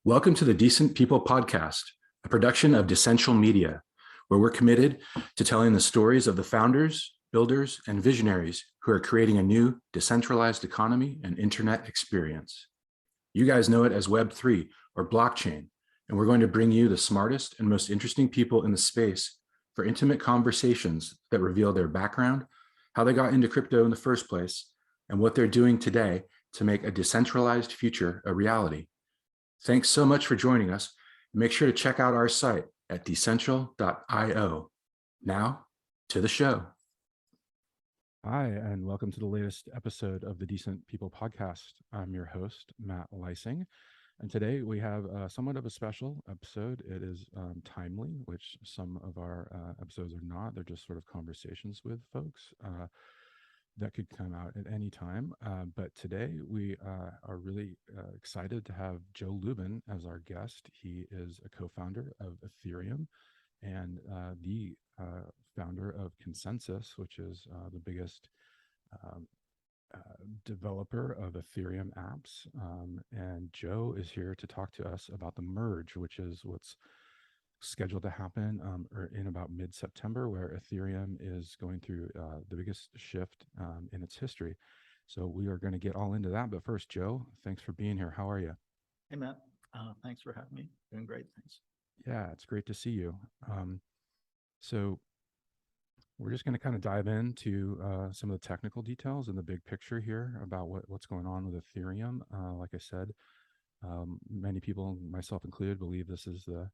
Welcome to the Decent People podcast, a production of Decential Media, where we're committed to telling the stories of the founders, builders, and visionaries who are creating a new decentralized economy and internet experience. You guys know it as Web3 or blockchain, and we're going to bring you the smartest and most interesting people in the space for intimate conversations that reveal their background, how they got into crypto in the first place, and what they're doing today to make a decentralized future a reality. Thanks so much for joining us. Make sure to check out our site at decentral.io. Now, to the show. Hi, and welcome to the latest episode of the Decent People podcast. I'm your host, Matt Lysing, and today we have somewhat of a special episode. It is timely, which some of our episodes are not. They're just sort of conversations with folks that could come out at any time. But today we are really excited to have Joe Lubin as our guest. He is a co-founder of Ethereum and the founder of Consensus, which is the biggest developer of Ethereum apps. And Joe is here to talk to us about the merge, which is what's scheduled to happen in about mid-September, where Ethereum is going through the biggest shift in its history. So we are going to get all into that. But first, Joe, thanks for being here. How are you? Hey, Matt. Thanks for having me. Doing great. Thanks. Yeah, it's great to see you. So we're just going to kind of dive into some of the technical details and the big picture here about what's going on with Ethereum. Like I said, many people, myself included, believe this is the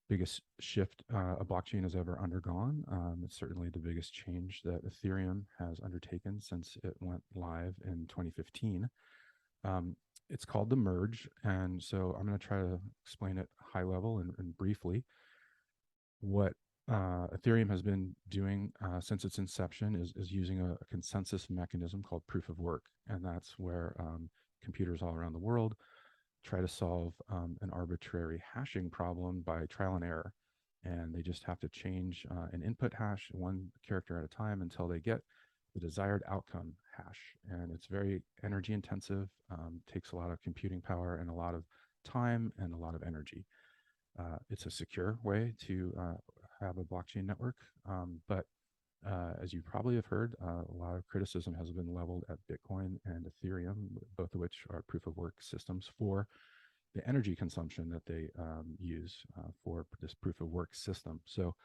biggest shift a blockchain has ever undergone. It's certainly the biggest change that Ethereum has undertaken since it went live in 2015. It's called the merge, and so I'm going to try to explain it high level and briefly. What Ethereum has been doing since its inception is using a consensus mechanism called proof of work, and that's where computers all around the world try to solve an arbitrary hashing problem by trial and error. And they just have to change an input hash one character at a time until they get the desired outcome hash. And it's very energy intensive, takes a lot of computing power and a lot of time and a lot of energy. It's a secure way to have a blockchain network. But as you probably have heard, a lot of criticism has been leveled at Bitcoin and Ethereum, both of which are proof of work systems for the energy consumption that they use for this proof of work system. So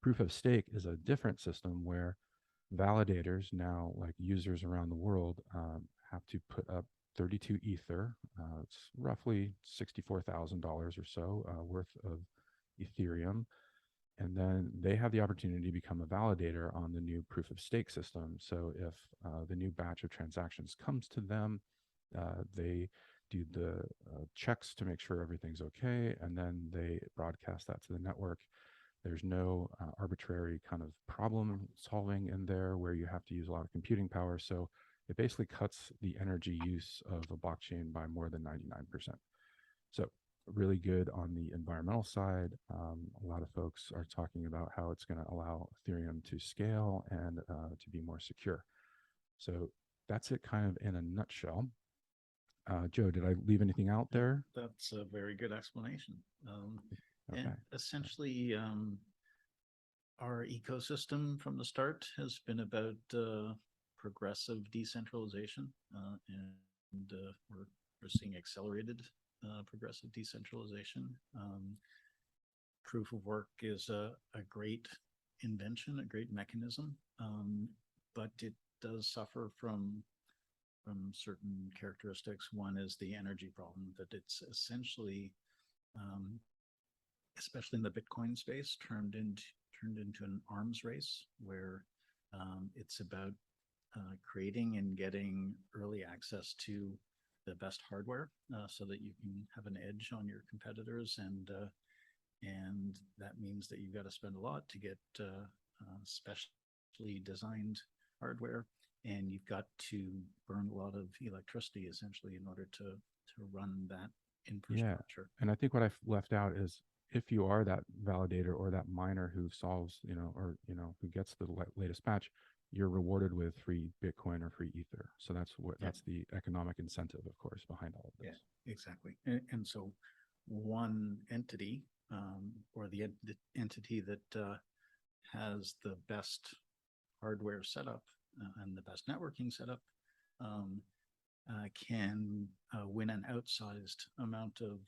proof of stake is a different system where validators now, like users around the world, have to put up 32 Ether. It's roughly $64,000 or so worth of Ethereum. And then they have the opportunity to become a validator on the new proof of stake system. So if the new batch of transactions comes to them, they do the checks to make sure everything's okay, and then they broadcast that to the network. There's no arbitrary kind of problem solving in there where you have to use a lot of computing power. So it basically cuts the energy use of a blockchain by more than 99%. So really good on the environmental side. A lot of folks are talking about how it's going to allow Ethereum to scale and to be more secure. So that's it kind of in a nutshell. Joe, did I leave anything out there? That's a very good explanation. Okay. And essentially, our ecosystem from the start has been about progressive decentralization, and we're seeing accelerated progressive decentralization. Proof of work is a great invention, a great mechanism, but it does suffer from certain characteristics. One is the energy problem, that it's essentially, especially in the Bitcoin space, turned into an arms race where it's about creating and getting early access to the best hardware so that you can have an edge on your competitors, and that means that you've got to spend a lot to get specially designed hardware, and you've got to burn a lot of electricity essentially in order to run that infrastructure. Yeah. And I think what I've left out is if you are that validator or that miner who solves, or who gets the latest patch, you're rewarded with free Bitcoin or free Ether. So that's the economic incentive, of course, behind all of this. Yeah, exactly. And so one entity, or the entity that has the best hardware setup and the best networking setup can win an outsized amount of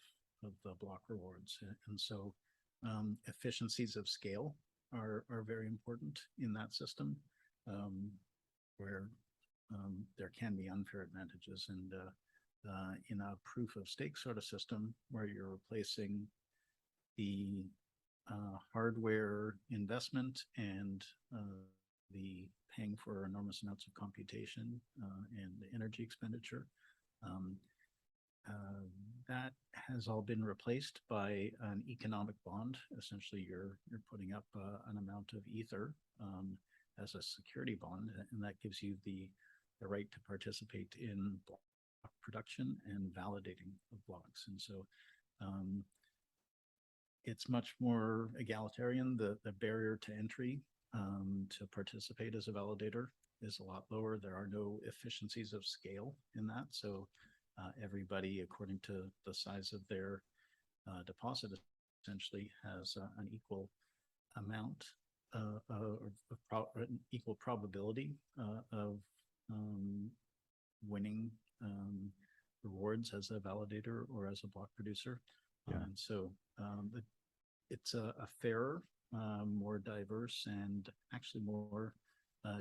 the block rewards. And so efficiencies of scale are very important in that system, where there can be unfair advantages. And in a proof of stake sort of system where you're replacing the hardware investment and the paying for enormous amounts of computation and energy expenditure, that has all been replaced by an economic bond. Essentially, you're putting up an amount of ether as a security bond, and that gives you the right to participate in block production and validating of blocks. And so it's much more egalitarian. The barrier to entry to participate as a validator is a lot lower. There are no efficiencies of scale in that. So everybody, according to the size of their deposit, essentially has an equal amount an equal probability of winning rewards as a validator or as a block producer. Yeah. And so it's a fairer, more diverse, and actually more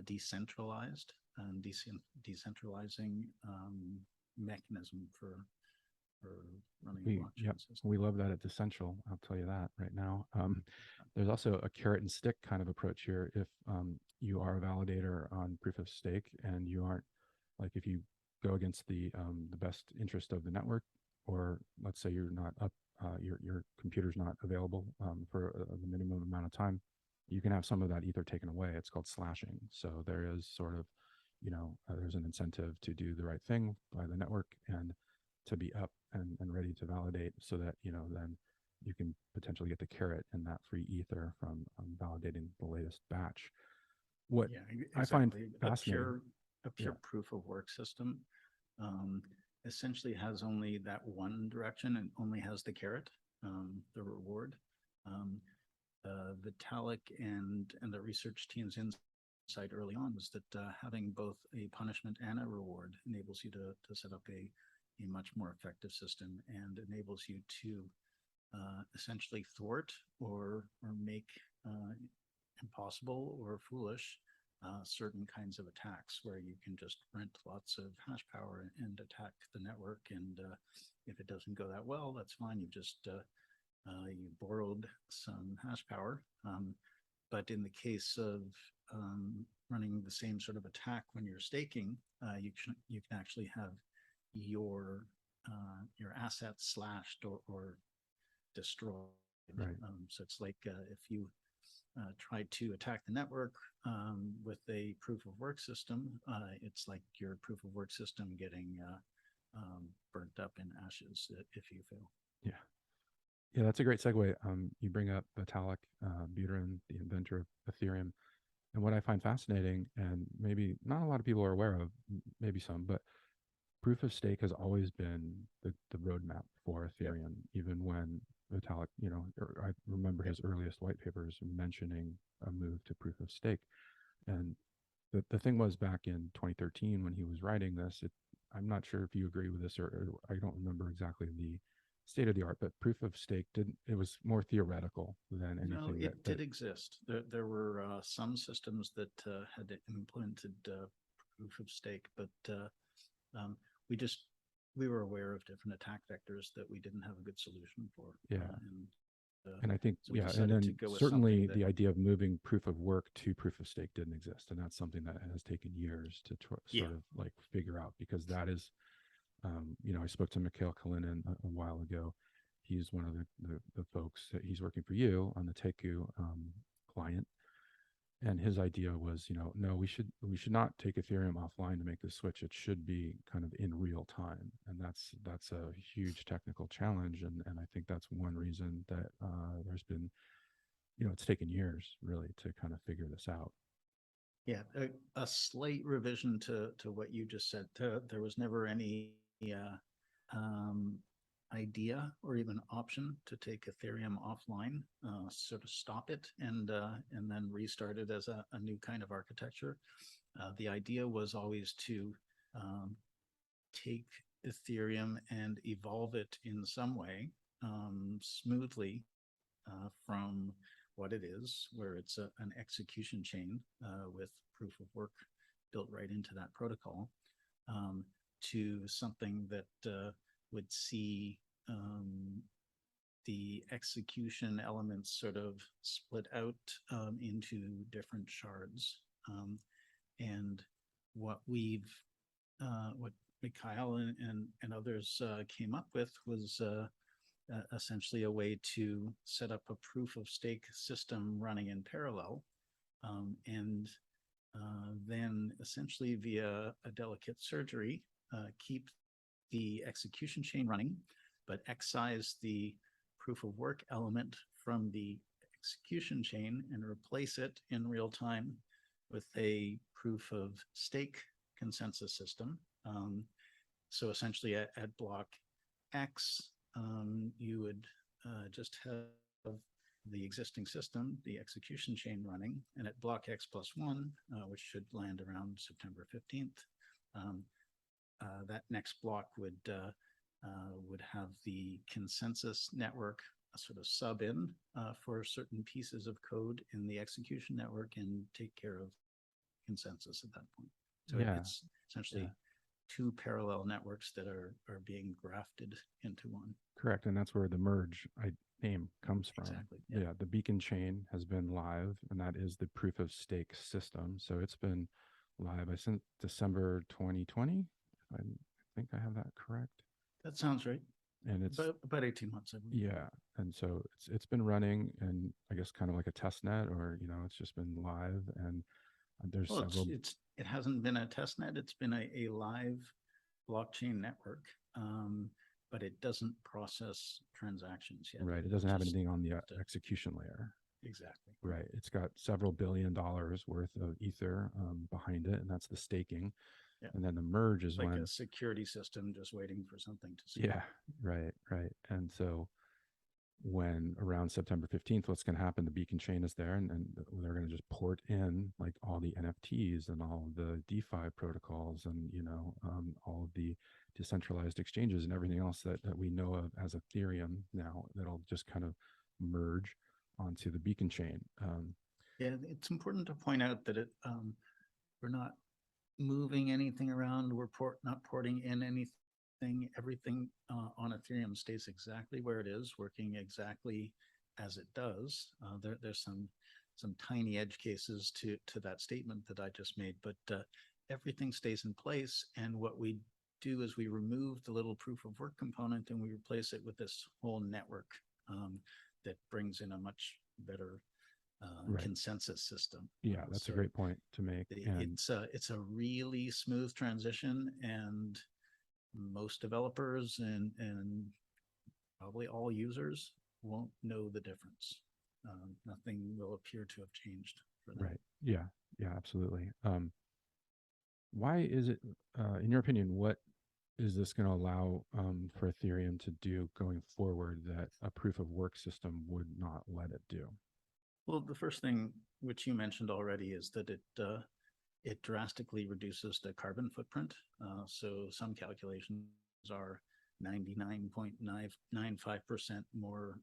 decentralized and decentralizing mechanism for running a blockchain system. We love that at DeCentral. I'll tell you that right now. There's also a carrot and stick kind of approach here. If you are a validator on proof of stake and you aren't, like, if you go against the best interest of the network, or let's say you're not up, your computer's not available for the minimum amount of time, you can have some of that ether taken away. It's called slashing. So there is sort of, there's an incentive to do the right thing by the network and to be up and ready to validate, so that, then you can potentially get the carrot and that free ether from validating the latest batch. What exactly. I find fascinating, a pure proof of work system essentially has only that one direction and only has the carrot, the reward. Vitalik and the research team's insight early on was that having both a punishment and a reward enables you to set up a much more effective system, and enables you to essentially thwart or make impossible or foolish certain kinds of attacks, where you can just rent lots of hash power and attack the network. And if it doesn't go that well, that's fine. You just you borrowed some hash power. But in the case of running the same sort of attack when you're staking, you can actually have your assets slashed or destroyed. Right. So it's like if you tried to attack the network with a proof of work system, it's like your proof of work system getting burnt up in ashes if you fail. Yeah, that's a great segue. You bring up Vitalik Buterin, the inventor of Ethereum. And what I find fascinating, and maybe not a lot of people are aware of, maybe some, but proof of stake has always been the roadmap for Ethereum. Even when Vitalik, I remember his earliest white papers mentioning a move to proof of stake. And the thing was, back in 2013 when he was writing this, I'm not sure if you agree with this, or I don't remember exactly the state of the art, but proof of stake it was more theoretical than anything. No, it did exist. There were some systems that had implemented proof of stake, but we were aware of different attack vectors that we didn't have a good solution for. And I think, so and then certainly the idea of moving proof of work to proof of stake didn't exist. And that's something that has taken years to sort of like figure out, because that is, I spoke to Mikhail Kalinin a while ago. He's one of the folks that he's working for you on the Teku client. And his idea was, no, we should not take Ethereum offline to make the switch. It should be kind of in real time. And that's a huge technical challenge. And I think that's one reason that there's been, it's taken years really to kind of figure this out. Yeah, a slight revision to what you just said. There was never any idea or even option to take Ethereum offline, sort of stop it and then restart it as a new kind of architecture. The idea was always to take Ethereum and evolve it in some way smoothly from what it is, where it's an execution chain with proof of work built right into that protocol, to something that would see the execution elements sort of split out into different shards. And what what Mikhail and others came up with was essentially a way to set up a proof of stake system running in parallel, and then essentially via a delicate surgery, keep the execution chain running, but excise the proof of work element from the execution chain and replace it in real time with a proof of stake consensus system. So essentially at block X, you would just have the existing system, the execution chain running, and at block X plus 1, which should land around September 15th, that next block would have the consensus network sort of sub in for certain pieces of code in the execution network and take care of consensus at that point. So it's essentially two parallel networks that are being grafted into one. Correct. And that's where the merge name comes from. Exactly. Yeah. The beacon chain has been live, and that is the proof of stake system. So it's been live since December 2020. I think I have that correct. That sounds right. And it's about 18 months, I believe. Yeah. And so it's been running, and I guess kind of like a test net, or it's just been live, and there's several. It hasn't been a test net. It's been a live blockchain network, but it doesn't process transactions yet. Right. It doesn't have anything on the execution layer. Exactly. Right. It's got several $1 billion worth of ether behind it, and that's the staking. Yeah. And then the merge is like when a security system just waiting for something to see. Yeah. Right. And so when around September 15th, what's going to happen? The beacon chain is there, and they're going to just port in like all the NFTs and all the DeFi protocols, and all of the decentralized exchanges and everything else that we know of as Ethereum now, that'll just kind of merge onto the beacon chain. Yeah, it's important to point out that we're not moving anything around. We're not porting in anything. Everything on Ethereum stays exactly where it is, working exactly as it does. There's some tiny edge cases to that statement that I just made, but everything stays in place. And what we do is we remove the little proof of work component and we replace it with this whole network that brings in a much better consensus system. Yeah, that's a great point to make. It's a really smooth transition, and most developers and probably all users won't know the difference. Nothing will appear to have changed for them. Right. Yeah, absolutely. Why is it, in your opinion, what is this going to allow for Ethereum to do going forward that a proof of work system would not let it do? Well, the first thing, which you mentioned already, is that it drastically reduces the carbon footprint. So some calculations are 99.995% more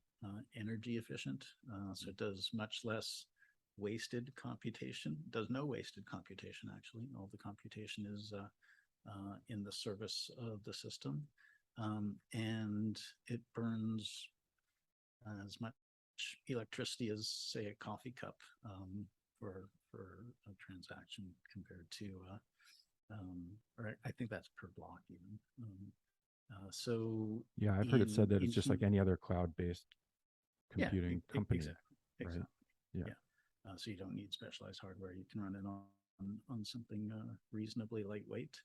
energy efficient. So it does much less wasted computation. It does no wasted computation, actually. All the computation is in the service of the system. And it burns as much electricity as, say, a coffee cup for a transaction compared to, or I think that's per block even. So yeah, I've heard it said that it's just like any other cloud-based computing company. Exactly. Yeah. So you don't need specialized hardware. You can run it on something reasonably lightweight.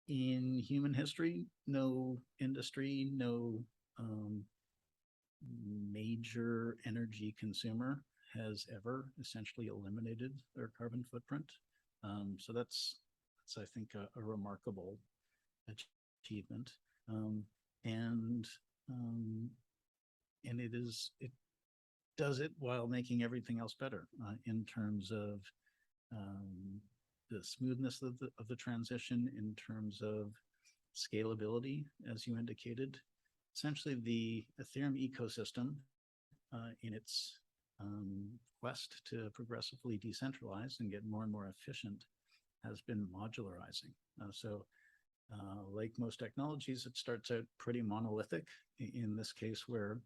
In human history, no industry, no major energy consumer has ever essentially eliminated their carbon footprint. So that's I think a remarkable achievement. and um, it does it while making everything else better in terms of the smoothness of the transition, in terms of scalability, as you indicated. Essentially, the Ethereum ecosystem, in its quest to progressively decentralize and get more and more efficient, has been modularizing. Like most technologies, it starts out pretty monolithic. In this case, where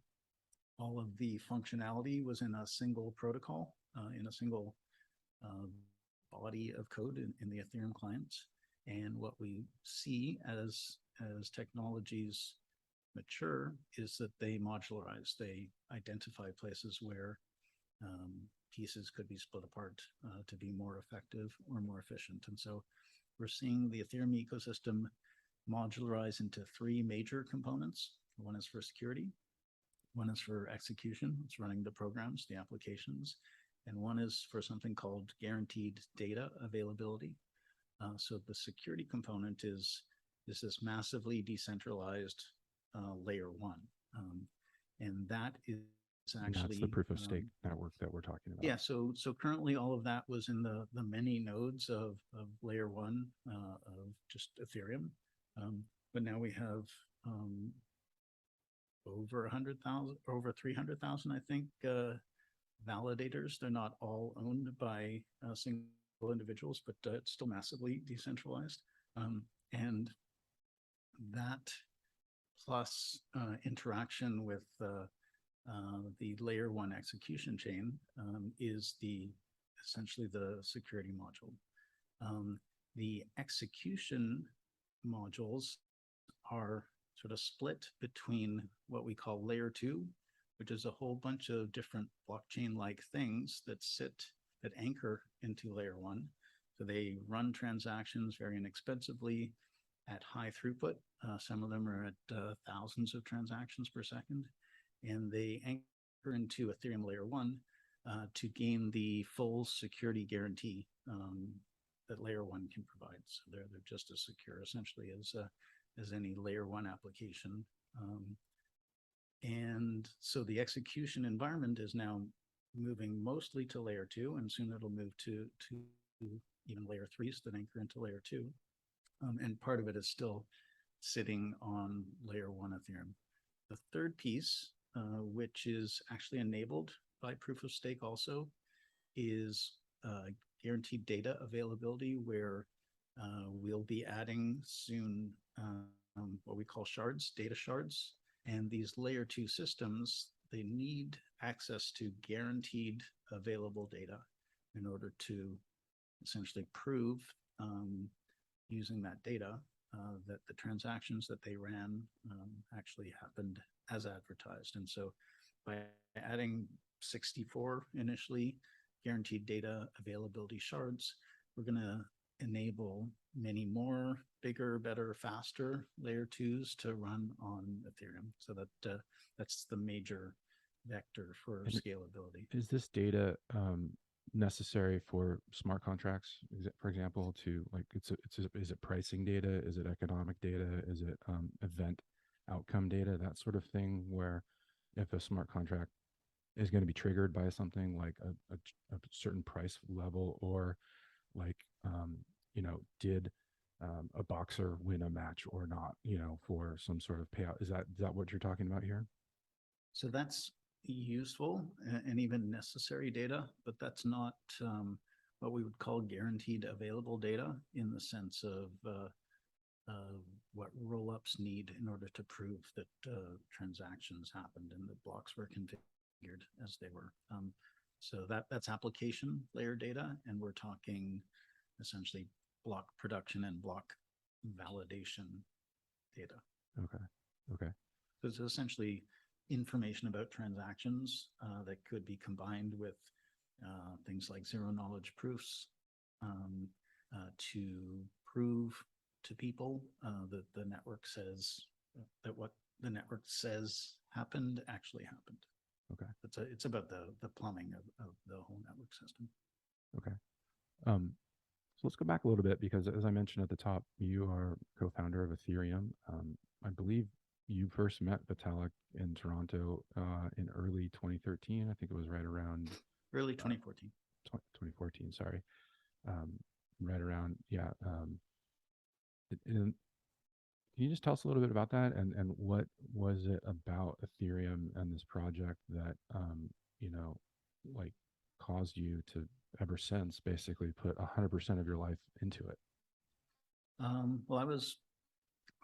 all of the functionality was in a single protocol, in a single body of code in the Ethereum clients. And what we see as technologies mature is that they modularize. They identify places where pieces could be split apart to be more effective or more efficient. And so we're seeing the Ethereum ecosystem modularize into three major components. One is for security, one is for execution, it's running the programs, the applications, and one is for something called guaranteed data availability. So the security component is this massively decentralized layer one. And that is actually— that's the proof of stake network that we're talking about. Yeah, so currently all of that was in the many nodes of layer one of just Ethereum. But now we have over 100,000, over 300,000, I think, validators. They're not all owned by single individuals, but it's still massively decentralized. And that plus interaction with the layer one execution chain is essentially the security module. The execution modules are sort of split between what we call layer two, which is a whole bunch of different blockchain-like things that anchor into layer one. So they run transactions very inexpensively at high throughput. Some of them are at thousands of transactions per second. And they anchor into Ethereum layer one to gain the full security guarantee that layer one can provide. So they're just as secure essentially as any layer one application. And so the execution environment is now moving mostly to layer two, and soon it'll move to even layer threes that anchor into layer two. And part of it is still sitting on layer one Ethereum. The third piece, which is actually enabled by proof of stake also, is guaranteed data availability, where we'll be adding soon what we call shards, data shards. And these layer two systems, they need access to guaranteed available data in order to essentially prove using that data that the transactions that they ran actually happened as advertised. And so by adding 64 initially guaranteed data availability shards, we're going to enable many more bigger, better, faster layer twos to run on Ethereum. So that's the major vector for scalability. Is this data necessary for smart contracts, for example, to like is it pricing data? Is it economic data? Is it event outcome data? That sort of thing, where if a smart contract is going to be triggered by something like a certain price level, or like did a boxer win a match or not, for some sort of payout. Is that what you're talking about here? So that's useful and even necessary data, but that's not what we would call guaranteed available data in the sense of what rollups need in order to prove that transactions happened and the blocks were configured as they were. So that's application layer data, and we're talking essentially block production and block validation data. Okay. So it's essentially information about transactions that could be combined with things like zero knowledge proofs to prove to people that the network says that what the network says happened actually happened. Okay. It's about the plumbing of the whole network system. Okay. So let's go back a little bit, because as I mentioned at the top, you are co-founder of Ethereum. I believe you first met Vitalik in Toronto in early 2013. I think it was right around Early 2014. 2014. Sorry, right around and can you just tell us a little bit about that and what was it about Ethereum and this project that you know like caused you to ever since basically put 100% of your life into it? Well, I was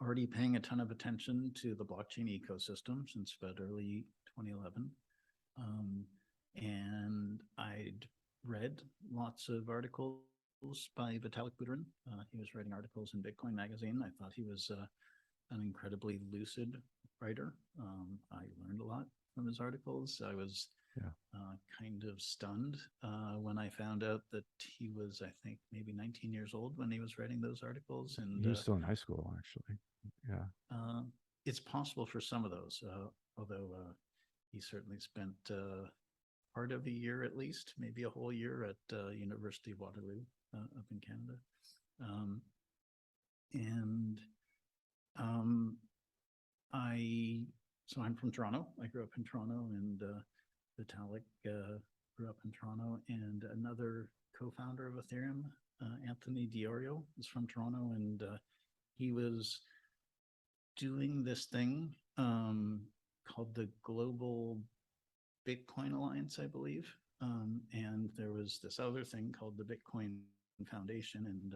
already paying a ton of attention to the blockchain ecosystem since about early 2011. And I'd read lots of articles by Vitalik Buterin. He was writing articles in Bitcoin Magazine. I thought he was an incredibly lucid writer. I learned a lot from his articles. I was kind of stunned when I found out that he was, I think, maybe 19 years old when he was writing those articles. And he was still in high school, actually. Yeah. It's possible for some of those, although he certainly spent part of a year at least, maybe a whole year at University of Waterloo up in Canada. So I'm from Toronto. I grew up in Toronto, and Vitalik grew up in Toronto, and another co-founder of Ethereum, Anthony Diorio, is from Toronto, and he was doing this thing called the Global Bitcoin Alliance, I believe. And there was this other thing called the Bitcoin Foundation, and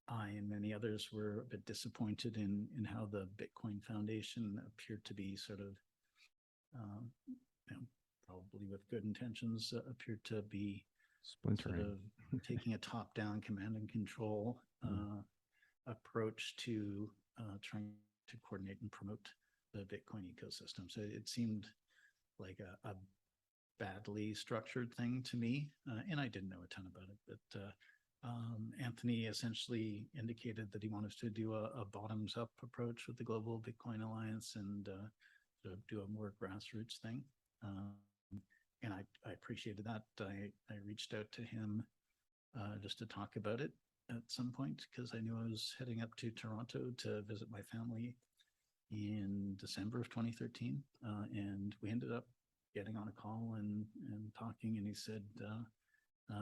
I and many others were a bit disappointed in how the Bitcoin Foundation appeared to be sort of, probably with good intentions, appeared to be splintering, sort of taking a top-down command and control approach to trying to coordinate and promote the Bitcoin ecosystem. So it seemed like a badly structured thing to me, and I didn't know a ton about it, but Anthony essentially indicated that he wanted to do a bottoms-up approach with the Global Bitcoin Alliance and sort of do a more grassroots thing. And I appreciated that. I reached out to him just to talk about it at some point because I knew I was heading up to Toronto to visit my family in December of 2013. And we ended up getting on a call and talking, and he said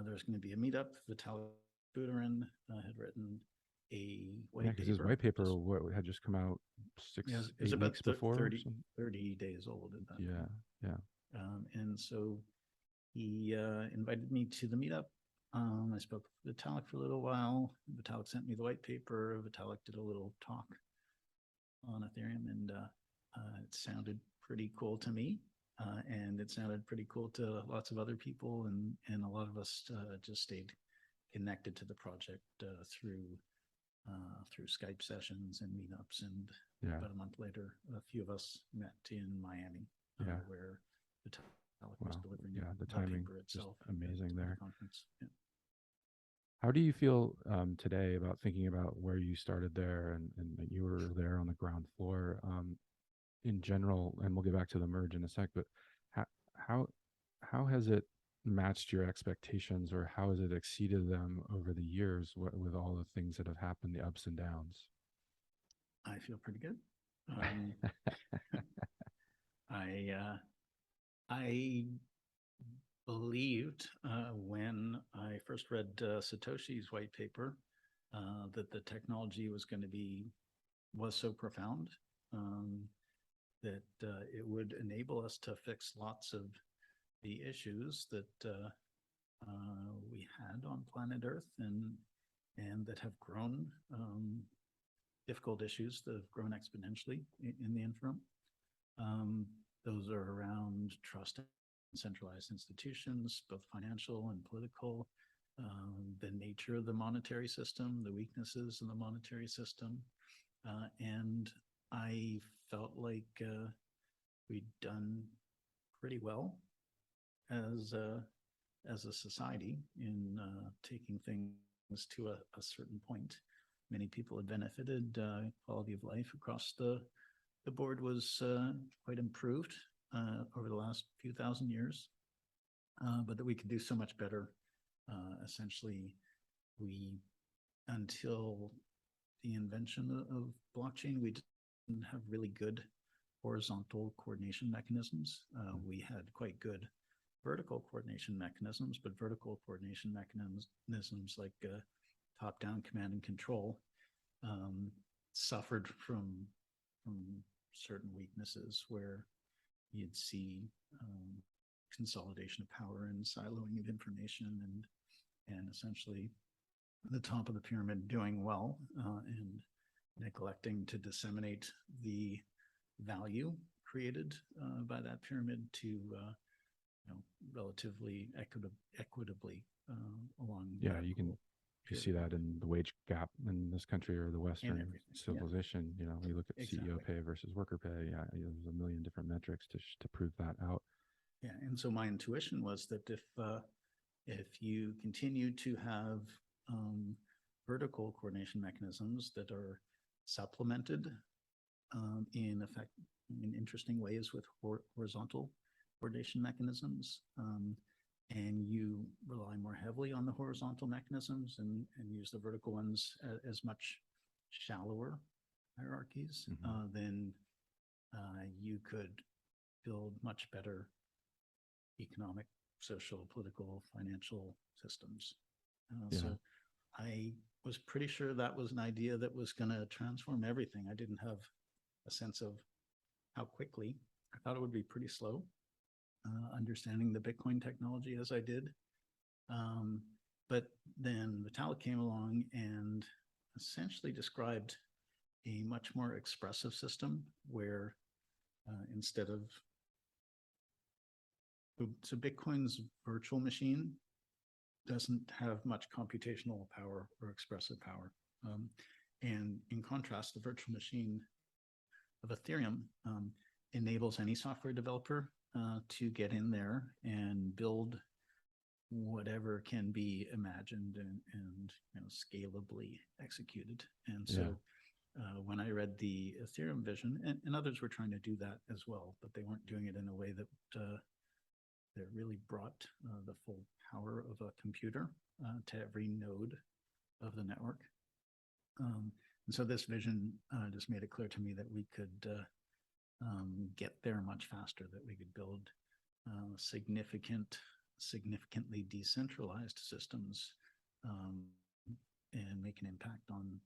there's going to be a meetup. Vitalik Buterin had written a white paper. Because his white paper had just come out 8 weeks before. 30 days old at that point. Yeah. And so he invited me to the meetup. I spoke with Vitalik for a little while. Vitalik sent me the white paper. Vitalik did a little talk on Ethereum, and it sounded pretty cool to me. And it sounded pretty cool to lots of other people, and a lot of us just stayed connected to the project through Skype sessions and meetups. And about a month later, a few of us met in Miami, where Vitalik was delivering the timing paper itself. Just amazing there. Conference. Yeah. How do you feel today about thinking about where you started there and that you were there on the ground floor in general? And we'll get back to the merge in a sec, but how has it matched your expectations, or how has it exceeded them over the years with all the things that have happened, the ups and downs? I feel pretty good. I believed when I first read Satoshi's white paper that the technology was so profound that it would enable us to fix lots of the issues that we had on planet Earth and that have grown, difficult issues that have grown exponentially in the interim. Those are around trust in centralized institutions, both financial and political, the nature of the monetary system, the weaknesses in the monetary system. And I felt like we'd done pretty well as a society in taking things to a certain point. Many people had benefited. Quality of life across the board was quite improved over the last few thousand years, but that we could do so much better. Essentially, until the invention of blockchain, we didn't have really good horizontal coordination mechanisms. We had quite good vertical coordination mechanisms, but vertical coordination mechanisms like top-down command and control suffered from certain weaknesses where you'd see consolidation of power and siloing of information, and essentially the top of the pyramid doing well and neglecting to disseminate the value created by that pyramid to relatively equitably along. Yeah, you see that in the wage gap in this country or the Western civilization. You know, you look at CEO pay versus worker pay. Yeah, there's a million different metrics to prove that out. Yeah, and so my intuition was that if you continue to have vertical coordination mechanisms that are supplemented in interesting ways with horizontal coordination mechanisms, and you rely more heavily on the horizontal mechanisms and use the vertical ones as much shallower hierarchies, then you could build much better economic, social, political, financial systems. So I was pretty sure that was an idea that was going to transform everything. I didn't have a sense of how quickly. I thought it would be pretty slow, understanding the Bitcoin technology as I did. But then Vitalik came along and essentially described a much more expressive system where instead of, so Bitcoin's virtual machine doesn't have much computational power or expressive power. And in contrast, the virtual machine of Ethereum enables any software developer to get in there and build whatever can be imagined and scalably executed. And so when I read the Ethereum vision, and others were trying to do that as well, but they weren't doing it in a way that really brought the full power of a computer to every node of the network. And so this vision just made it clear to me that we could get there much faster, that we could build significantly decentralized systems and make an impact on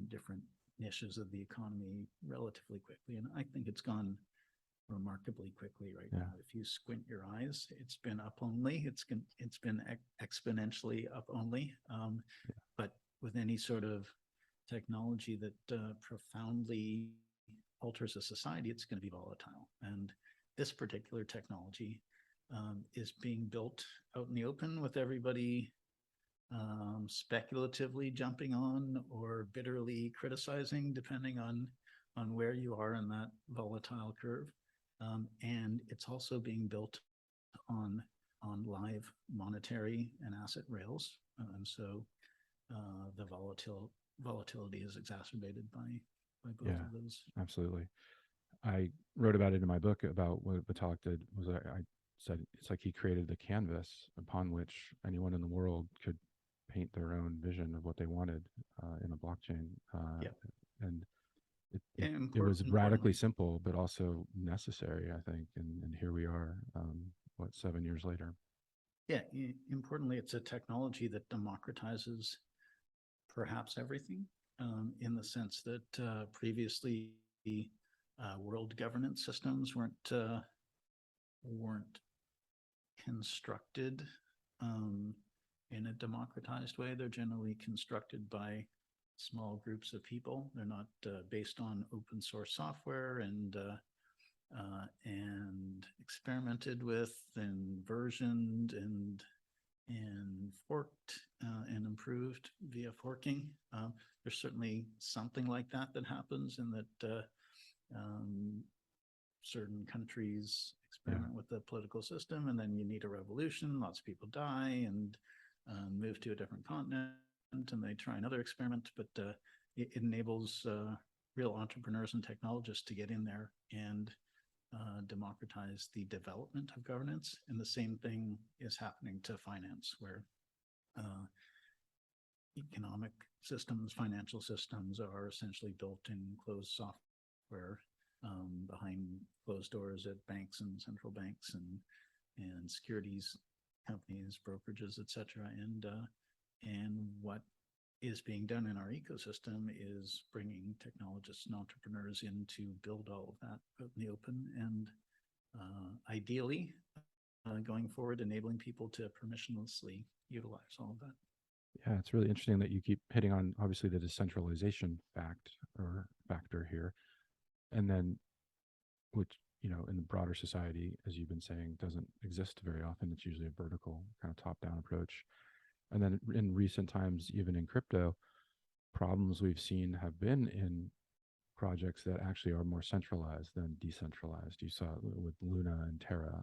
different niches of the economy relatively quickly. And I think it's gone remarkably quickly right now. If you squint your eyes, it's been up only. It's been exponentially up only. But with any sort of technology that profoundly alters a society, it's going to be volatile. And this particular technology is being built out in the open with everybody speculatively jumping on or bitterly criticizing, depending on where you are in that volatile curve. And it's also being built on live monetary and asset rails. And so the volatility is exacerbated by both of those. Absolutely. I wrote about it in my book about what Vitalik did. Was I said it's like he created the canvas upon which anyone in the world could paint their own vision of what they wanted in a blockchain. And it was radically simple, but also necessary, I think. And here we are, 7 years later. Yeah, importantly, it's a technology that democratizes perhaps everything, in the sense that previously world governance systems weren't constructed in a democratized way. They're generally constructed by small groups of people. They're not based on open source software and experimented with and versioned and forked and improved via forking. There's certainly something like that happens in that certain countries experiment with the political system, and then you need a revolution. Lots of people die and move to a different continent, and they try another experiment. But it enables real entrepreneurs and technologists to get in there and democratize the development of governance. And the same thing is happening to finance, where economic systems, financial systems are essentially built in closed software behind closed doors at banks and central banks and securities companies, brokerages, etc. And what is being done in our ecosystem is bringing technologists and entrepreneurs in to build all of that out in the open, and ideally going forward, enabling people to permissionlessly utilize all of that. Yeah, it's really interesting that you keep hitting on obviously the decentralization factor here, and then which, you know, in the broader society, as you've been saying, doesn't exist very often. It's usually a vertical kind of top-down approach. And then in recent times, even in crypto, problems we've seen have been in projects that actually are more centralized than decentralized. You saw it with Luna and Terra.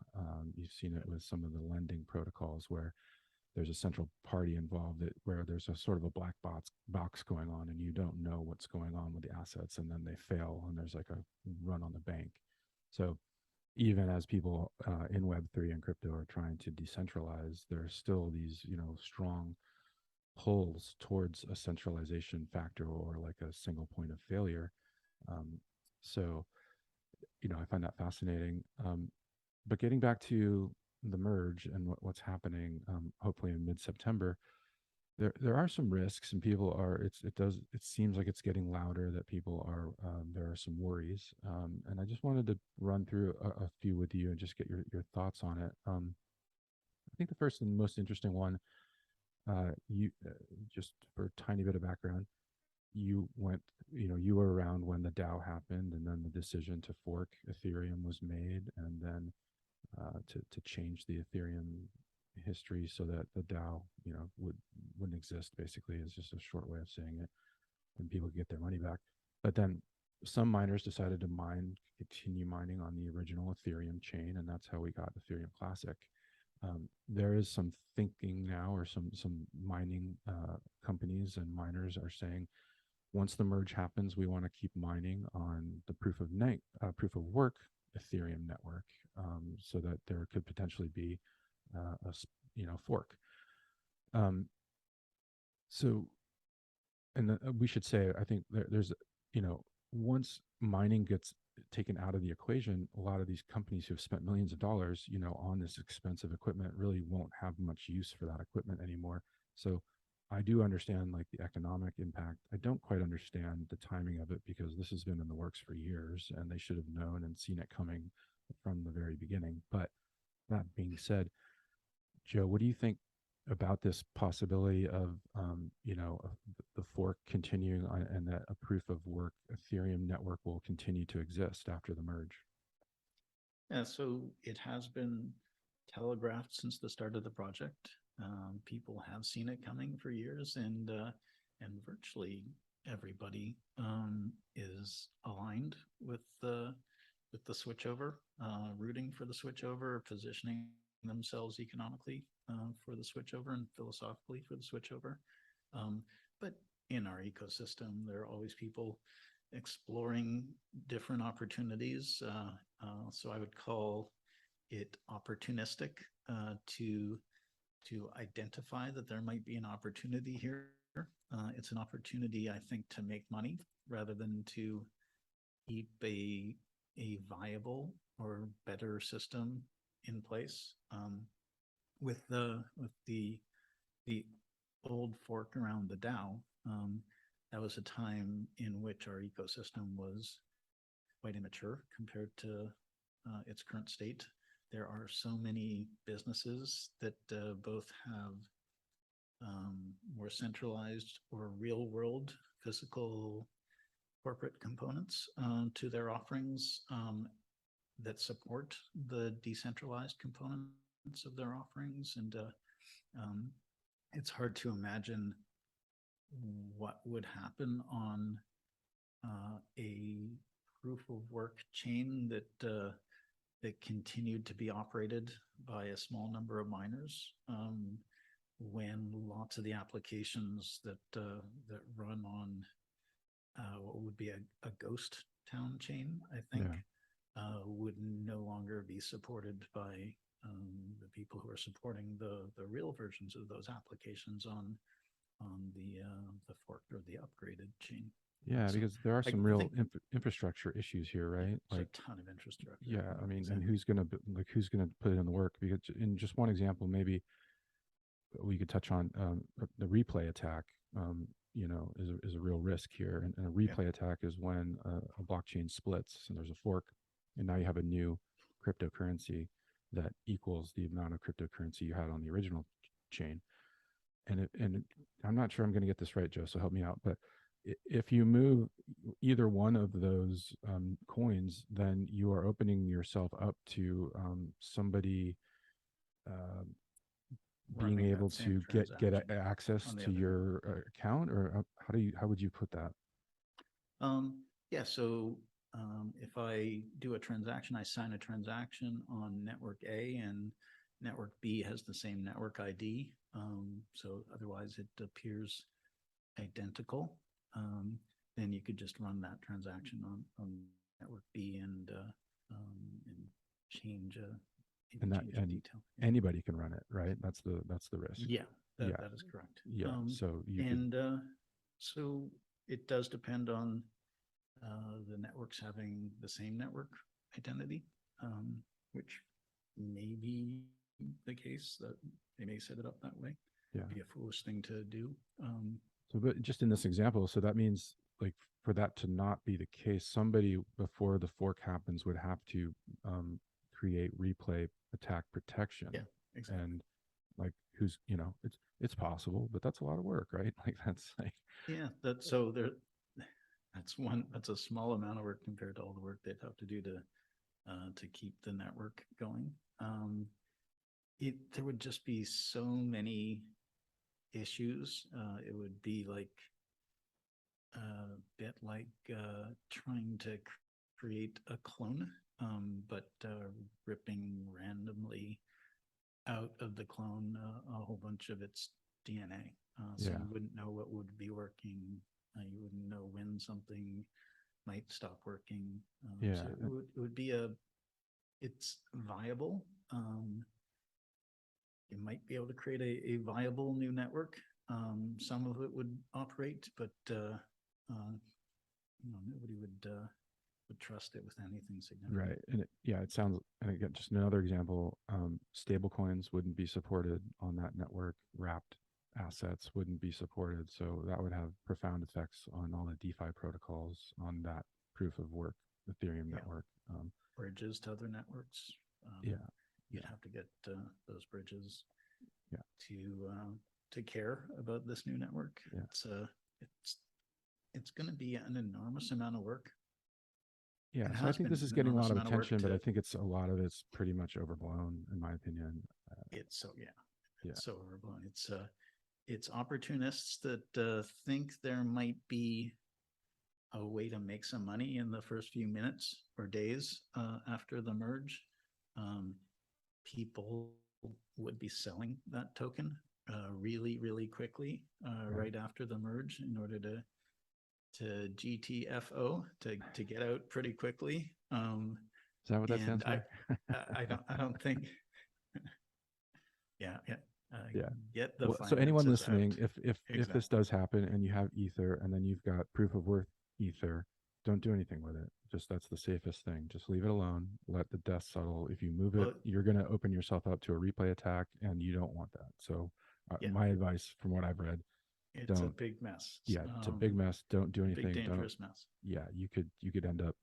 You've seen it with some of the lending protocols where there's a central party involved where there's a sort of a black box going on, and you don't know what's going on with the assets, and then they fail and there's like a run on the bank. So even as people in Web3 and crypto are trying to decentralize, there's still these, you know, strong pulls towards a centralization factor or like a single point of failure. So, you know, I find that fascinating. But getting back to the merge and what's happening, hopefully in mid-September, there are some risks, and people are. It seems like it's getting louder that people are. There are some worries, and I just wanted to run through a few with you and just get your thoughts on it. I think the first and most interesting one, you just for a tiny bit of background, you were around when the DAO happened, and then the decision to fork Ethereum was made, and then to change the Ethereum history so that the DAO, you know, wouldn't exist. Basically, is just a short way of saying it, and people get their money back. But then some miners decided to continue mining on the original Ethereum chain, and that's how we got Ethereum Classic. There is some thinking now, or some mining companies and miners are saying, once the merge happens, we want to keep mining on the proof of work Ethereum network, so that there could potentially be a fork. So, and we should say, I think there's, you know, once mining gets taken out of the equation, a lot of these companies who have spent millions of dollars, you know, on this expensive equipment really won't have much use for that equipment anymore. So I do understand like the economic impact. I don't quite understand the timing of it, because this has been in the works for years and they should have known and seen it coming from the very beginning. But that being said, Joe, what do you think about this possibility of, the fork continuing on, and that a proof of work Ethereum network will continue to exist after the merge? Yeah, so it has been telegraphed since the start of the project. People have seen it coming for years, and virtually everybody is aligned with the switchover, rooting for the switchover, positioning themselves economically for the switchover and philosophically for the switchover. But in our ecosystem, there are always people exploring different opportunities. So I would call it opportunistic to identify that there might be an opportunity here. It's an opportunity, I think, to make money rather than to keep a viable or better system in place. With the old fork around the DAO, that was a time in which our ecosystem was quite immature compared to its current state. There are so many businesses that both have more centralized or real world physical corporate components to their offerings that support the decentralized components of their offerings. And it's hard to imagine what would happen on a proof of work chain that continued to be operated by a small number of miners, when lots of the applications that run on what would be a ghost town chain, I think, would no longer be supported by the people who are supporting the real versions of those applications on the fork or the upgraded chain. Yeah, So because there are I some real think infrastructure issues here, yeah, right? there's Like, a ton of infrastructure. yeah, I mean, and Exactly. who's gonna put in the work? Because in just one example, maybe we could touch on the replay attack. Is a real risk here, and a Yeah. replay attack is when a blockchain splits and there's a fork, and now you have a new cryptocurrency that equals the amount of cryptocurrency you had on the original chain. And I'm not sure I'm going to get this right, Joe, so help me out. But if you move either one of those coins, then you are opening yourself up to somebody uh, being Running able that same to get transaction access on the to other. your account, or how would you put that? Yeah, so if I do a transaction, I sign a transaction on network A and network B has the same network ID. So otherwise it appears identical. Then you could just run that transaction on network B and change And that change a and detail. anybody can run it, right? That's the risk. Yeah, Yeah, that is correct. yeah. So you could, And so it does depend on the networks having the same network identity, which may be the case that they may set it up that way. yeah. It'd be a foolish thing to do. So, but just in this example, so that means, like, for that to not be the case, somebody before the fork happens would have to create replay attack protection. Yeah, exactly. And like, it's possible, but that's a lot of work, right? Like, that's like, Yeah, that's a small amount of work compared to all the work they'd have to do to keep the network going. There would just be so many issues. It would be like a bit like trying to create a clone, but ripping randomly out of the clone a whole bunch of its DNA. So yeah, you wouldn't know what would be working. You wouldn't know when something might stop working. yeah, So it would be it's viable. You might be able to create a viable new network. Some of it would operate, but nobody would trust it with anything significant. right. And it sounds, and again, just another example, stable coins wouldn't be supported on that network. Wrapped assets wouldn't be supported. So that would have profound effects on all the DeFi protocols on that proof of work Ethereum network. Bridges to other networks. Yeah. You'd have to get those bridges Yeah. to care about this new network. Yeah. It's going to be an enormous amount of work. Yeah, It so I has think been this is an getting a enormous lot of amount of work attention, but I to. think a lot of it's pretty much overblown, in my opinion. It's so Yeah. it's so overblown. It's opportunists that think there might be a way to make some money in the first few minutes or days after the merge. People would be selling that token really, really quickly right after the merge in order to GTFO to get out pretty quickly. Is that what that stands for? I don't think. Yeah. Yeah. Get the Well, so anyone finances listening, out. if this does happen and you have Ether and then you've got proof of worth Ether, don't do anything with it. Just that's the safest thing. Just leave it alone. Let the dust settle. If you move it, Well, you're going to open yourself up to a replay attack, and you don't want that. So, Yeah. my advice from what I've read, it's a don't. big mess. Yeah, it's a big mess. Don't do anything. Big dangerous mess. Yeah, you could end up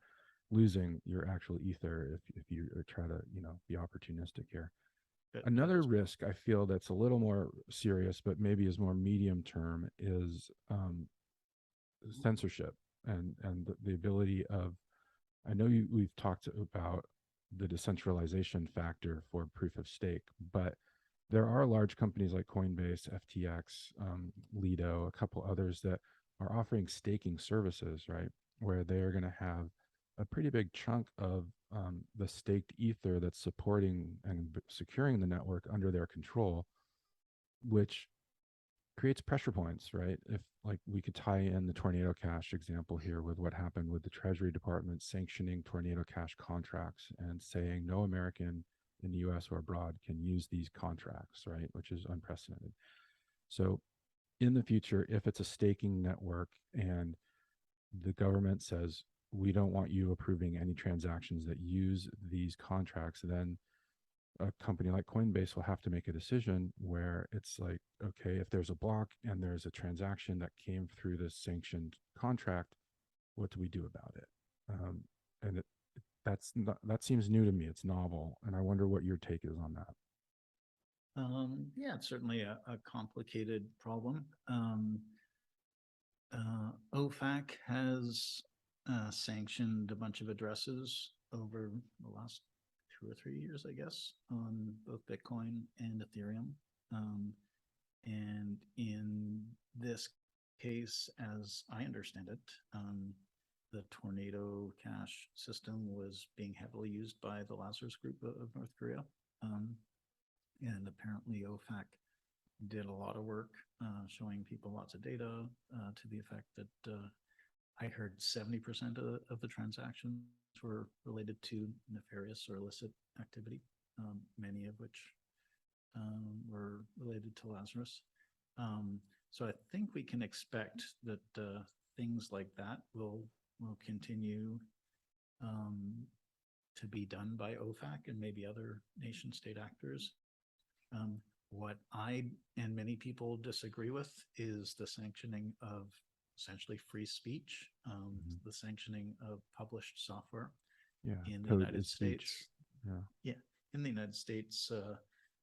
losing your actual Ether if you try to be opportunistic here. Another risk I feel that's a little more serious, but maybe is more medium term, is censorship and the ability of. I know we've talked about the decentralization factor for proof of stake, but there are large companies like Coinbase, FTX, Lido, a couple others that are offering staking services, right? Where they are going to have a pretty big chunk of the staked ether that's supporting and securing the network under their control, which creates pressure points, right? If like we could tie in the Tornado Cash example here with what happened with the Treasury Department sanctioning Tornado Cash contracts and saying no American in the US or abroad can use these contracts, right? Which is unprecedented. So in the future, if it's a staking network and the government says, we don't want you approving any transactions that use these contracts, then a company like Coinbase will have to make a decision where it's like, okay, if there's a block and there's a transaction that came through this sanctioned contract, what do we do about it? And that seems new to me. It's novel, and I wonder what your take is on that. Yeah, it's certainly a complicated problem. OFAC has sanctioned a bunch of addresses over the last 2 or 3 years, I guess, on both Bitcoin and Ethereum. And in this case, as I understand it, the Tornado Cash system was being heavily used by the Lazarus Group of North Korea. And apparently OFAC did a lot of work showing people lots of data to the effect that I heard 70% of the transactions were related to nefarious or illicit activity, many of which were related to Lazarus. So I think we can expect that things like that will continue to be done by OFAC and maybe other nation state actors. What I and many people disagree with is the sanctioning of essentially free speech, the sanctioning of published software in the United States. In the United States,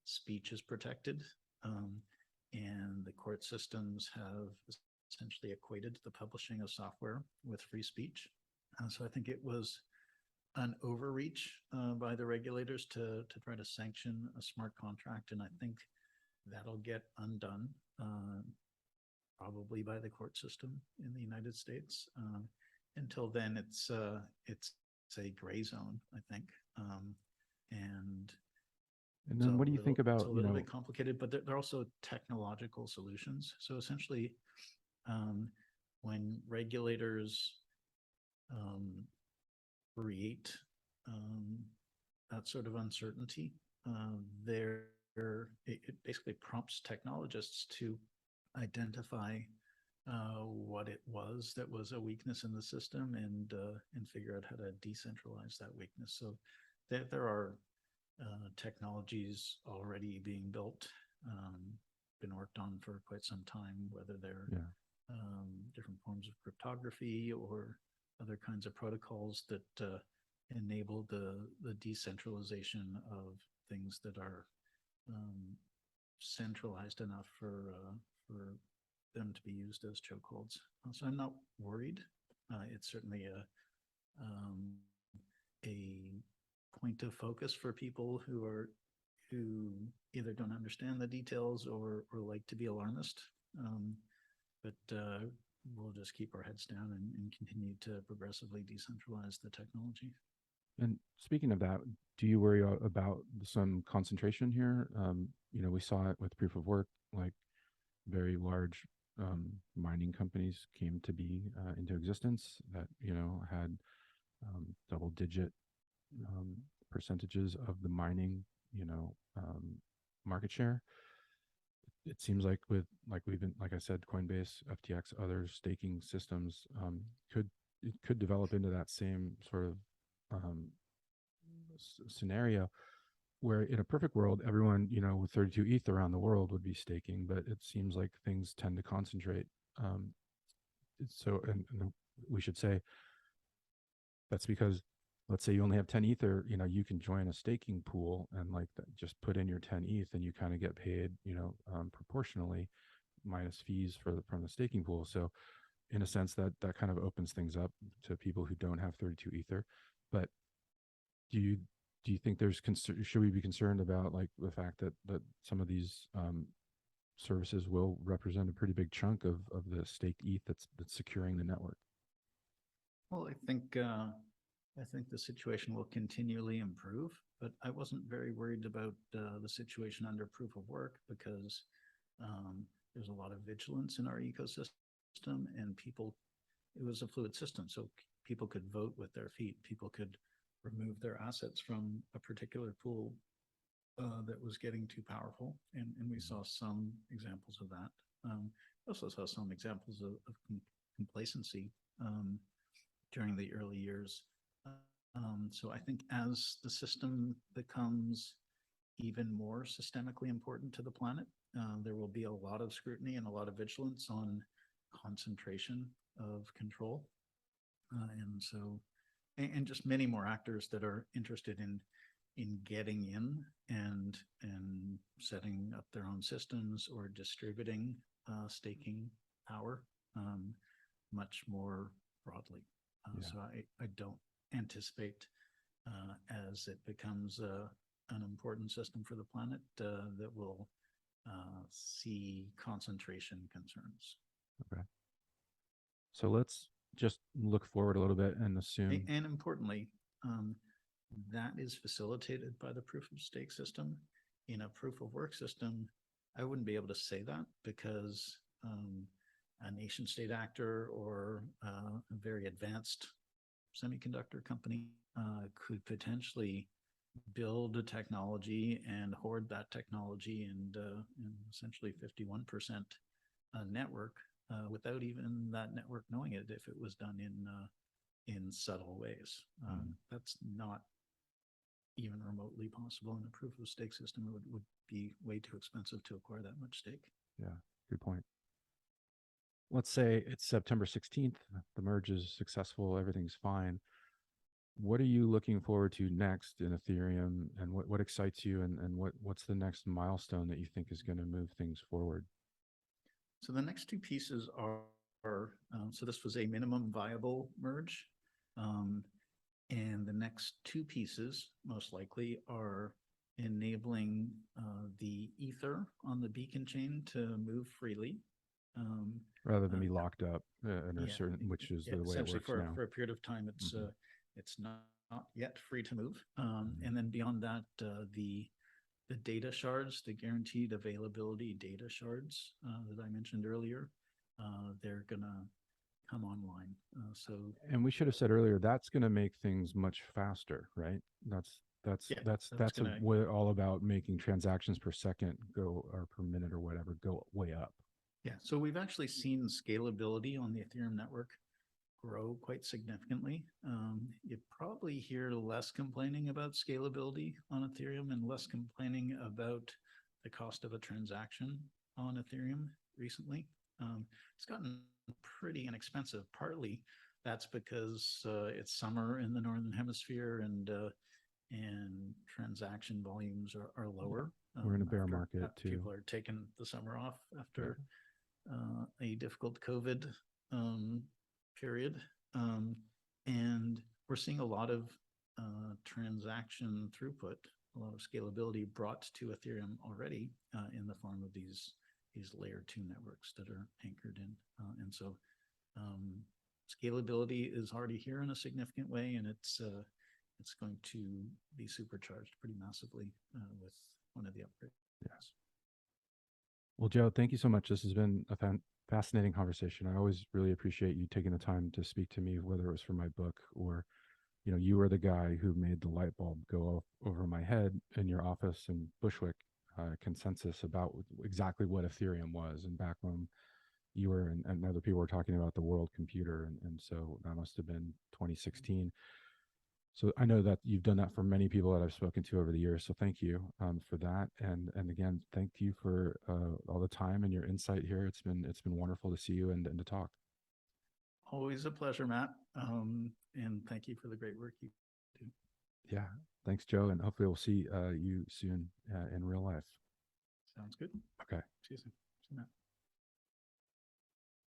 speech is protected, and the court systems have essentially equated the publishing of software with free speech. So I think it was an overreach by the regulators to try to sanction a smart contract, and I think that'll get undone probably by the court system in the United States. Until then, it's a gray zone, I think, and then what do you think about, it's a little bit complicated, but there are also technological solutions. So essentially, when regulators create that sort of uncertainty, it basically prompts technologists to identify what it was that was a weakness in the system and figure out how to decentralize that weakness. So there are technologies already being built, been worked on for quite some time, whether they're different forms of cryptography or other kinds of protocols that enable the decentralization of things that are centralized enough for them to be used as chokeholds. So I'm not worried. It's certainly a point of focus for people who either don't understand the details or like to be alarmist. But we'll just keep our heads down and continue to progressively decentralize the technology. And speaking of that, do you worry about some concentration here? We saw it with proof of work, like very large mining companies came to be into existence that, had double-digit percentages of the mining, market share. It seems like like I said, Coinbase, FTX, other staking systems could develop into that same sort of scenario where in a perfect world, everyone, with 32 ETH around the world would be staking, but it seems like things tend to concentrate. And we should say that's because, let's say you only have 10 Ether, you can join a staking pool and just put in your 10 ETH and you kind of get paid, proportionally minus fees from the staking pool. So in a sense that kind of opens things up to people who don't have 32 Ether. But do you think should we be concerned about the fact that some of these services will represent a pretty big chunk of the staked ETH that's securing the network? Well, I think the situation will continually improve, but I wasn't very worried about the situation under proof of work because there's a lot of vigilance in our ecosystem, and it was a fluid system, so people could vote with their feet. People could remove their assets from a particular pool that was getting too powerful, and we saw some examples of that. We also saw some examples of complacency during the early years. So I think as the system becomes even more systemically important to the planet, there will be a lot of scrutiny and a lot of vigilance on concentration of control. And just many more actors that are interested in getting in and setting up their own systems or distributing staking power much more broadly. So I don't anticipate as it becomes an important system for the planet that will see concentration concerns. Okay. So let's just look forward a little bit and assume. And importantly, that is facilitated by the proof of stake system. In a proof of work system, I wouldn't be able to say that because a nation state actor or a very advanced semiconductor company could potentially build a technology and hoard that technology and essentially 51% network without even that network knowing it if it was done in subtle ways. That's not even remotely possible in a proof of stake system. It would be way too expensive to acquire that much stake. Yeah, good point. Let's say it's September 16th, the merge is successful, everything's fine. What are you looking forward to next in Ethereum, and what excites you, and what's the next milestone that you think is going to move things forward? So the next two pieces are so this was a minimum viable merge. And the next two pieces, most likely, are enabling the Ether on the beacon chain to move freely. Rather than be locked up in a certain, which is the way it works now. For a period of time, it's not yet free to move. And then beyond that, the data shards, the guaranteed availability data shards that I mentioned earlier, they're gonna come online. And we should have said earlier, that's going to make things much faster, right? That's all about making transactions per second go, or per minute or whatever, go way up. Yeah, so we've actually seen scalability on the Ethereum network grow quite significantly. You probably hear less complaining about scalability on Ethereum and less complaining about the cost of a transaction on Ethereum recently. It's gotten pretty inexpensive. Partly that's because it's summer in the Northern Hemisphere and transaction volumes are lower. We're in a bear market too. People are taking the summer off after a difficult COVID period. And we're seeing a lot of transaction throughput, a lot of scalability brought to Ethereum already in the form of these layer 2 networks that are anchored in. And so scalability is already here in a significant way, and it's going to be supercharged pretty massively with one of the upgrades. Yes. Well, Joe, thank you so much. This has been a fascinating conversation. I always really appreciate you taking the time to speak to me, whether it was for my book or, you were the guy who made the light bulb go off over my head in your office in Bushwick consensus about exactly what Ethereum was. And back when you were and other people were talking about the world computer. And so that must have been 2016. So I know that you've done that for many people that I've spoken to over the years. So thank you for that. And again, thank you for all the time and your insight here. It's been wonderful to see you and to talk. Always a pleasure, Matt. And thank you for the great work you do. Yeah. Thanks, Joe. And hopefully we'll see you soon in real life. Sounds good. Okay. See you soon. See you, Matt.